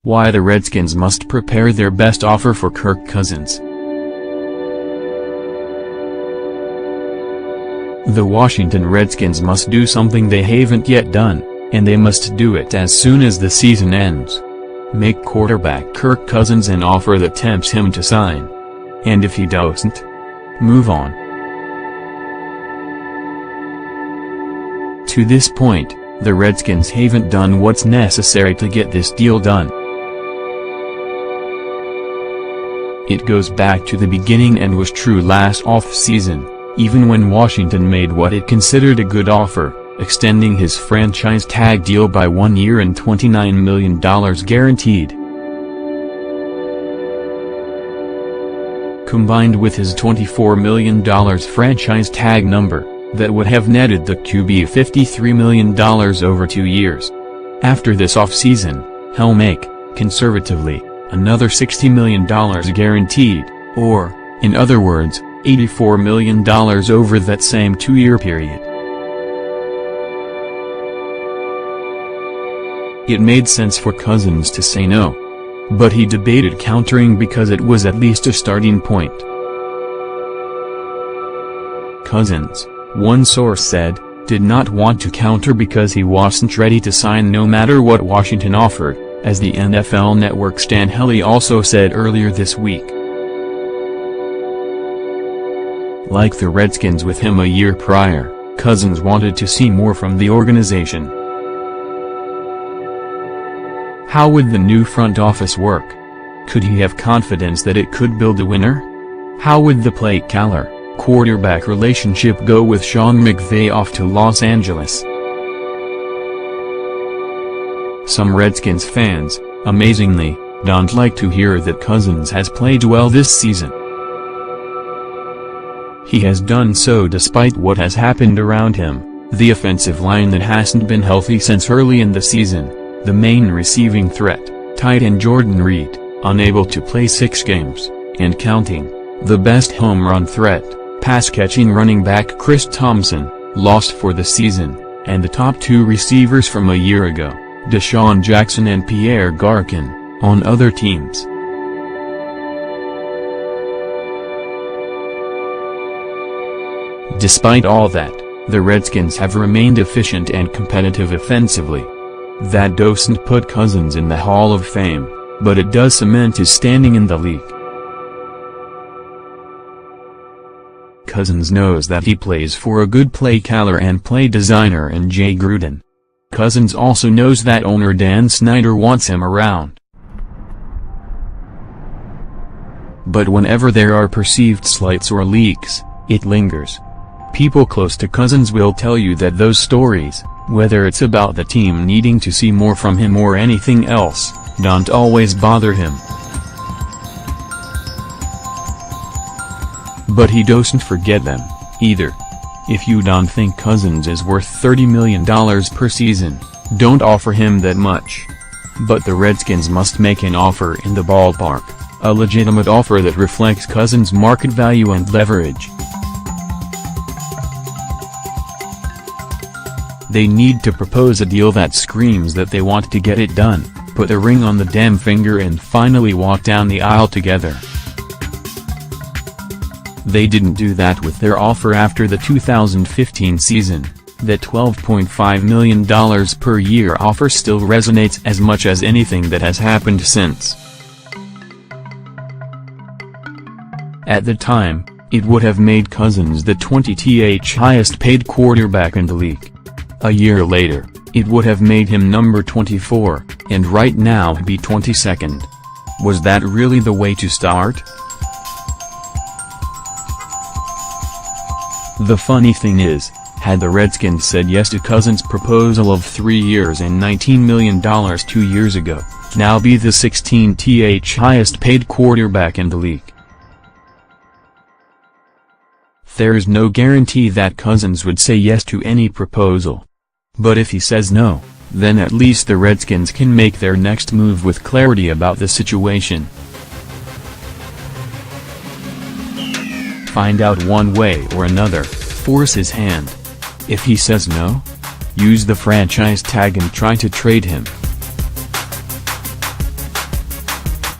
Why the Redskins must prepare their best offer for Kirk Cousins. The Washington Redskins must do something they haven't yet done, and they must do it as soon as the season ends. Make quarterback Kirk Cousins an offer that tempts him to sign. And if he doesn't, move on. To this point, the Redskins haven't done what's necessary to get this deal done. It goes back to the beginning and was true last off-season, even when Washington made what it considered a good offer, extending his franchise tag deal by 1 year and $29 million guaranteed. Combined with his $24 million franchise tag number, that would have netted the QB $53 million over 2 years. After this offseason, he'll make, conservatively, another $60 million guaranteed, or, in other words, $84 million over that same 2-year period. It made sense for Cousins to say no. But he debated countering because it was at least a starting point. Cousins, one source said, did not want to counter because he wasn't ready to sign no matter what Washington offered, as the NFL Network Stan Hellie also said earlier this week. Like the Redskins with him a year prior, Cousins wanted to see more from the organization. How would the new front office work? Could he have confidence that it could build a winner? How would the play caller, quarterback relationship go with Sean McVay off to Los Angeles? Some Redskins fans, amazingly, don't like to hear that Cousins has played well this season. He has done so despite what has happened around him, the offensive line that hasn't been healthy since early in the season, the main receiving threat, tight end Jordan Reed, unable to play 6 games, and counting, the best home run threat, pass-catching running back Chris Thompson, lost for the season, and the top 2 receivers from a year ago, Deshaun Jackson and Pierre Garcin, on other teams. Despite all that, the Redskins have remained efficient and competitive offensively. That doesn't put Cousins in the Hall of Fame, but it does cement his standing in the league. Cousins knows that he plays for a good play caller and play designer in Jay Gruden. Cousins also knows that owner Dan Snyder wants him around. But whenever there are perceived slights or leaks, it lingers. People close to Cousins will tell you that those stories, whether it's about the team needing to see more from him or anything else, don't always bother him. But he doesn't forget them, either. If you don't think Cousins is worth $30 million per season, don't offer him that much. But the Redskins must make an offer in the ballpark, a legitimate offer that reflects Cousins' market value and leverage. They need to propose a deal that screams that they want to get it done, put a ring on the damn finger and finally walk down the aisle together. They didn't do that with their offer after the 2015 season. That $12.5 million per year offer still resonates as much as anything that has happened since. At the time, it would have made Cousins the 20th highest paid quarterback in the league. A year later, it would have made him number 24, and right now be 22nd. Was that really the way to start? The funny thing is, had the Redskins said yes to Cousins' proposal of 3 years and $19 million 2 years ago, now be the 16th highest paid quarterback in the league. There's no guarantee that Cousins would say yes to any proposal. But if he says no, then at least the Redskins can make their next move with clarity about the situation. Find out one way or another, force his hand. If he says no, use the franchise tag and try to trade him.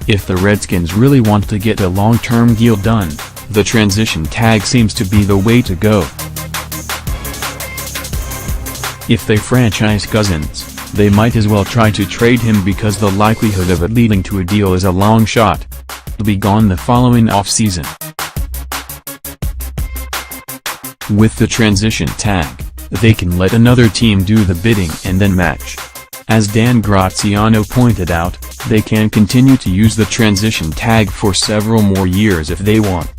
If the Redskins really want to get a long-term deal done, the transition tag seems to be the way to go. If they franchise Cousins, they might as well try to trade him because the likelihood of it leading to a deal is a long shot. He'll be gone the following offseason. With the transition tag, they can let another team do the bidding and then match. As Dan Graziano pointed out, they can continue to use the transition tag for several more years if they want.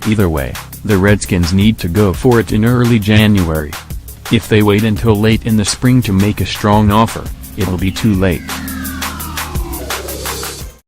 Either way, the Redskins need to go for it in early January. If they wait until late in the spring to make a strong offer, it'll be too late.